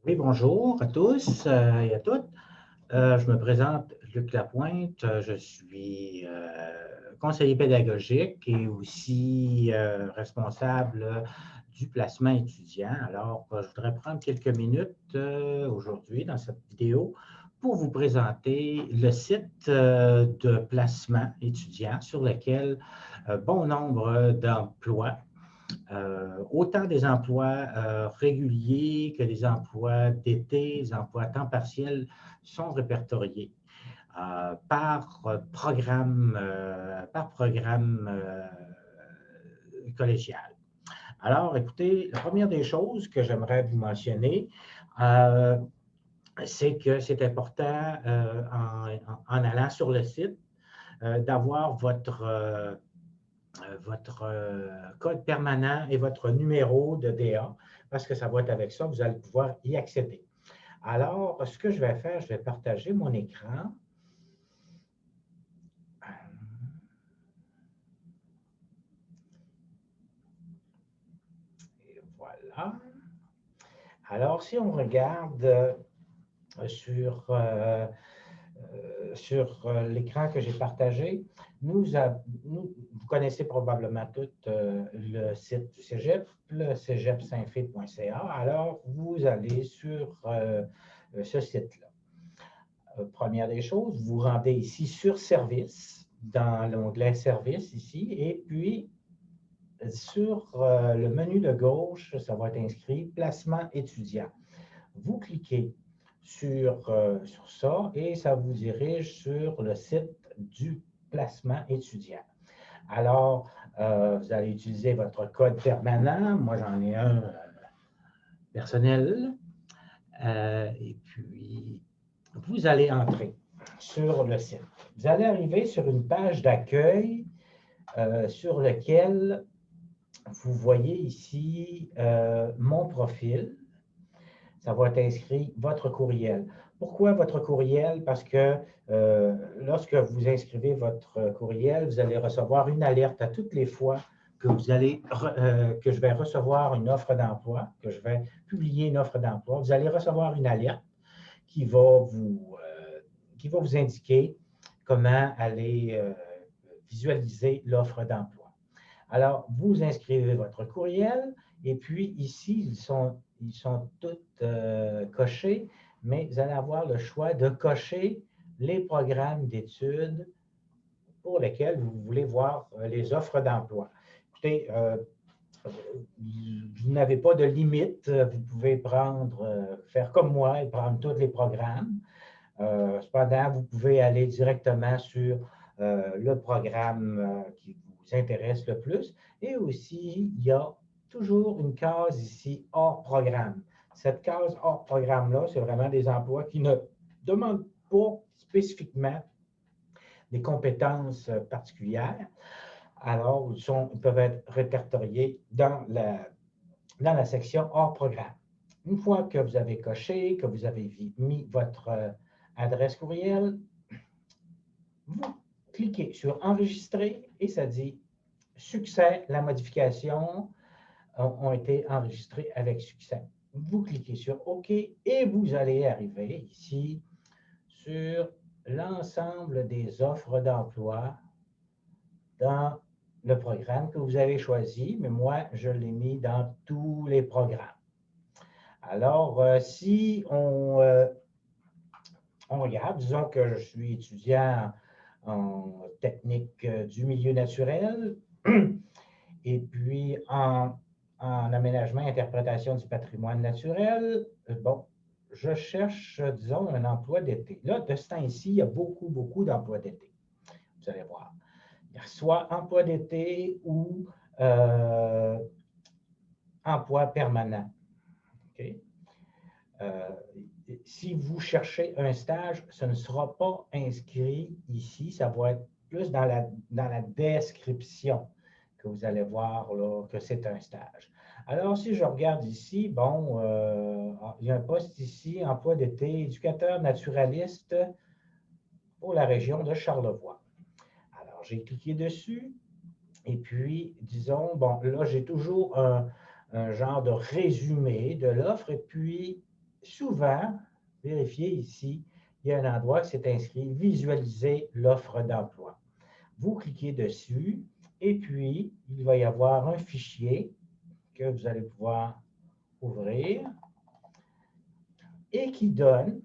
Oui, bonjour à tous et à toutes. Je me présente Luc Lapointe. Je suis conseiller pédagogique et aussi responsable du placement étudiant. Alors, je voudrais prendre quelques minutes aujourd'hui dans cette vidéo pour vous présenter le site de placement étudiant sur lequel bon nombre d'emplois autant des emplois réguliers que des emplois d'été, des emplois à temps partiel sont répertoriés par programme collégial. Alors, écoutez, la première des choses que j'aimerais vous mentionner, euh, c'est que c'est important en allant sur le site d'avoir votre code permanent et votre numéro de DA, parce que ça va être avec ça, vous allez pouvoir y accéder. Alors, ce que je vais faire, je vais partager mon écran. Et voilà. Alors, si on regarde sur, l'écran que j'ai partagé, vous connaissez probablement tout le site du Cégep, le cégep-saint-fé.ca. Alors, vous allez sur ce site-là. Première des choses, vous rendez ici sur Service, dans l'onglet Service ici, et puis sur le menu de gauche, ça va être inscrit Placement étudiant. Vous cliquez sur ça et ça vous dirige sur le site du placement étudiant. Alors, vous allez utiliser votre code permanent. Moi, j'en ai un personnel. Et puis, vous allez entrer sur le site. Vous allez arriver sur une page d'accueil sur laquelle vous voyez ici mon profil. Ça va être inscrit votre courriel. Pourquoi votre courriel? Parce que lorsque vous inscrivez votre courriel, vous allez recevoir une alerte à toutes les fois que que je vais recevoir une offre d'emploi, que je vais publier une offre d'emploi. Vous allez recevoir une alerte qui va vous indiquer comment aller visualiser l'offre d'emploi. Alors, vous inscrivez votre courriel et puis ici, ils sont tous cochés, mais vous allez avoir le choix de cocher les programmes d'études pour lesquels vous voulez voir les offres d'emploi. Écoutez, vous n'avez pas de limite. Vous pouvez faire comme moi et prendre tous les programmes. Cependant, vous pouvez aller directement sur le programme qui vous intéresse le plus. Et aussi, il y a toujours une case ici hors programme. Cette case hors programme-là, c'est vraiment des emplois qui ne demandent pas spécifiquement des compétences particulières. Alors, ils peuvent être répertoriés dans la section hors programme. Une fois que vous avez coché, que vous avez mis votre adresse courriel, vous cliquez sur Enregistrer et ça dit Succès, la modification ont été enregistrées avec succès. Vous cliquez sur OK et vous allez arriver ici sur l'ensemble des offres d'emploi dans le programme que vous avez choisi, mais moi, je l'ai mis dans tous les programmes. Alors, si on regarde, disons que je suis étudiant en technique du milieu naturel et puis en aménagement et interprétation du patrimoine naturel. Bon, je cherche, disons, un emploi d'été. Là, de ce temps-ci, il y a beaucoup, beaucoup d'emplois d'été. Vous allez voir. Il y a soit emploi d'été ou emploi permanent. Okay? Si vous cherchez un stage, ce ne sera pas inscrit ici, ça va être plus dans la description que vous allez voir là, que c'est un stage. Alors, si je regarde ici, bon, il y a un poste ici, emploi d'été, éducateur naturaliste pour la région de Charlevoix. Alors, j'ai cliqué dessus et puis, disons, bon, là, j'ai toujours un genre de résumé de l'offre et puis souvent, vérifiez ici, il y a un endroit qui s'est inscrit « Visualiser l'offre d'emploi ». Vous cliquez dessus et puis, il va y avoir un fichier que vous allez pouvoir ouvrir et qui donne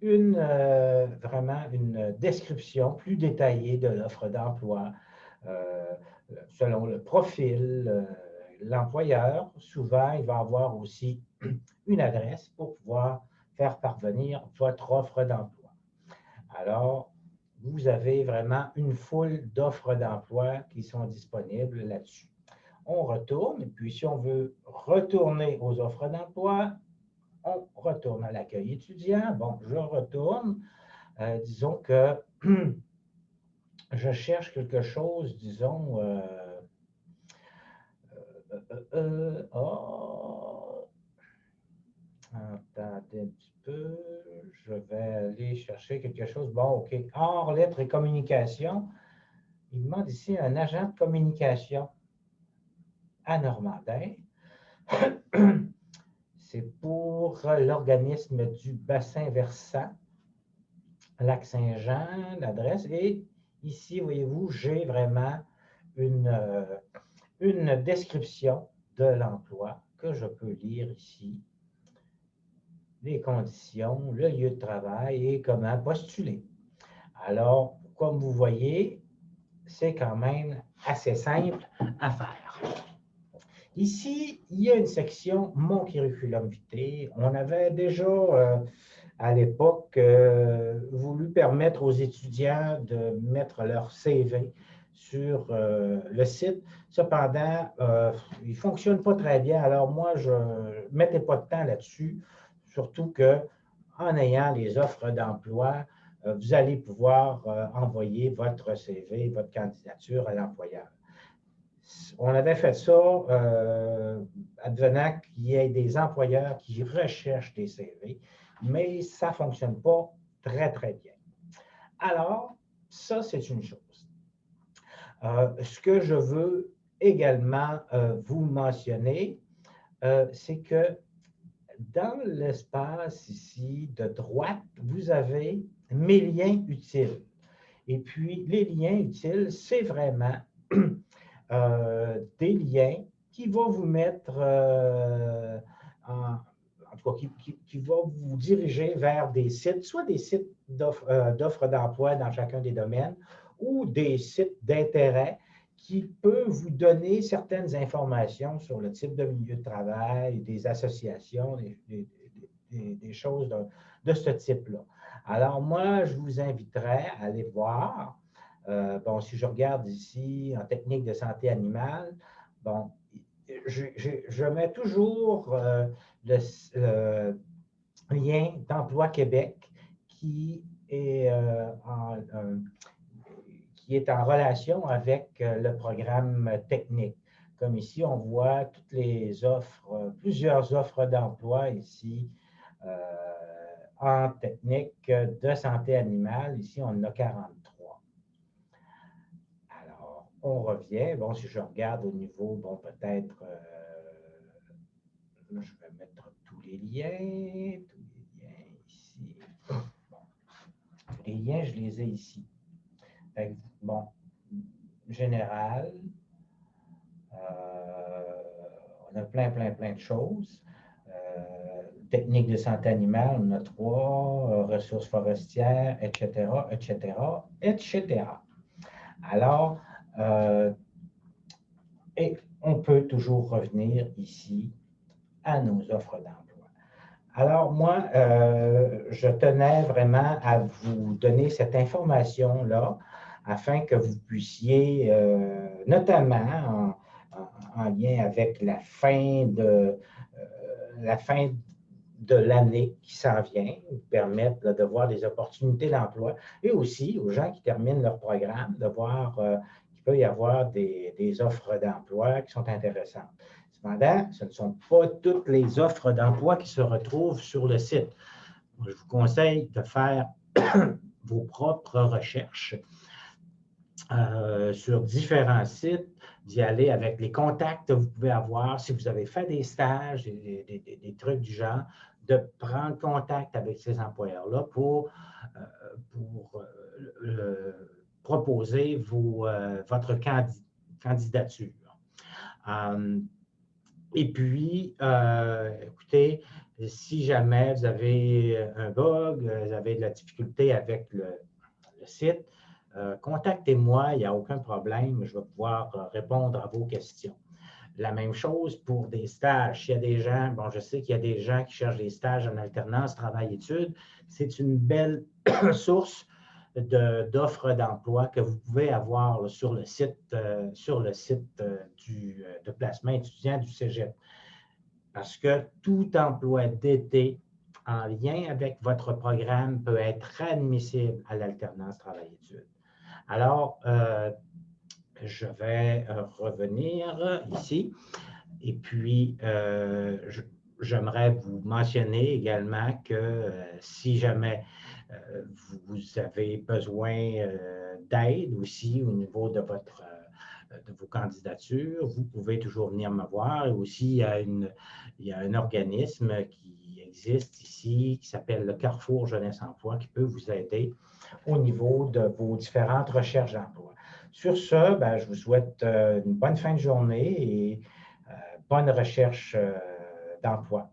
vraiment une description plus détaillée de l'offre d'emploi selon le profil, l'employeur. Souvent, il va avoir aussi une adresse pour pouvoir faire parvenir votre offre d'emploi. Alors, vous avez vraiment une foule d'offres d'emploi qui sont disponibles là-dessus. On retourne, et puis si on veut retourner aux offres d'emploi, on retourne à l'accueil étudiant. Bon, je retourne. Disons que je cherche quelque chose, disons, attendez un petit peu, je vais aller chercher quelque chose. Bon, OK. Hors lettres et communication, il demande ici un agent de communication à Normandin. C'est pour l'organisme du bassin versant, Lac-Saint-Jean, l'adresse. Et ici, voyez-vous, j'ai vraiment une description de l'emploi que je peux lire ici. Les conditions, le lieu de travail et comment postuler. Alors, comme vous voyez, c'est quand même assez simple à faire. Ici, il y a une section « Mon curriculum vitae ». On avait déjà, à l'époque, voulu permettre aux étudiants de mettre leur CV sur le site. Cependant, il ne fonctionne pas très bien. Alors, moi, je ne mettais pas de temps là-dessus, surtout qu'en ayant les offres d'emploi, vous allez pouvoir envoyer votre CV, votre candidature à l'employeur. On avait fait ça advenant qu'il y ait des employeurs qui recherchent des CV, mais ça ne fonctionne pas très, très bien. Alors, ça, c'est une chose. Ce que je veux également vous mentionner, c'est que dans l'espace ici de droite, vous avez mes liens utiles. Et puis, les liens utiles, c'est vraiment des liens qui vont vous mettre, en tout cas, qui vont vous diriger vers des sites, soit des sites d'offres d'emploi dans chacun des domaines ou des sites d'intérêt qui peuvent vous donner certaines informations sur le type de milieu de travail, des associations, des choses de ce type-là. Alors, moi, je vous inviterais à aller voir. Bon, si je regarde ici en technique de santé animale, bon, je mets toujours le lien d'Emploi Québec qui est en relation avec le programme technique. Comme ici, on voit toutes les offres, plusieurs offres d'emploi ici en technique de santé animale. Ici, on en a 43. Alors, on revient. Bon, si je regarde au niveau, bon, peut-être, je vais mettre tous les liens ici. Bon, tous les liens, je les ai ici. Fait que, bon, général, on a plein de choses. Technique de santé animale, on a 3, ressources forestières, etc., etc., etc. Alors, et on peut toujours revenir ici à nos offres d'emploi. Alors, moi, je tenais vraiment à vous donner cette information-là afin que vous puissiez, notamment en lien avec la fin de l'année qui s'en vient, vous permettre de voir des opportunités d'emploi et aussi aux gens qui terminent leur programme, de voir qu'il peut y avoir des offres d'emploi qui sont intéressantes. Cependant, ce ne sont pas toutes les offres d'emploi qui se retrouvent sur le site. Je vous conseille de faire vos propres recherches sur différents sites, d'y aller avec les contacts que vous pouvez avoir. Si vous avez fait des stages, des trucs du genre, de prendre contact avec ces employeurs-là pour proposer votre candidature. Et puis, écoutez, si jamais vous avez un bug, vous avez de la difficulté avec le site, contactez-moi, il n'y a aucun problème, je vais pouvoir répondre à vos questions. La même chose pour des stages. S'il y a des gens, bon, je sais qu'il y a des gens qui cherchent des stages en alternance, travail-études, c'est une belle source d'offres d'emploi que vous pouvez avoir sur le site, de placement étudiant du Cégep. Parce que tout emploi d'été en lien avec votre programme peut être admissible à l'alternance travail-études. Alors, je vais revenir ici. Et puis, j'aimerais vous mentionner également que si jamais vous avez besoin d'aide aussi au niveau de vos candidatures, vous pouvez toujours venir me voir. Et aussi, il y a un organisme qui existe ici qui s'appelle le Carrefour Jeunesse Emploi qui peut vous aider au niveau de vos différentes recherches d'emploi. Sur ce, ben, je vous souhaite une bonne fin de journée et bonne recherche d'emploi.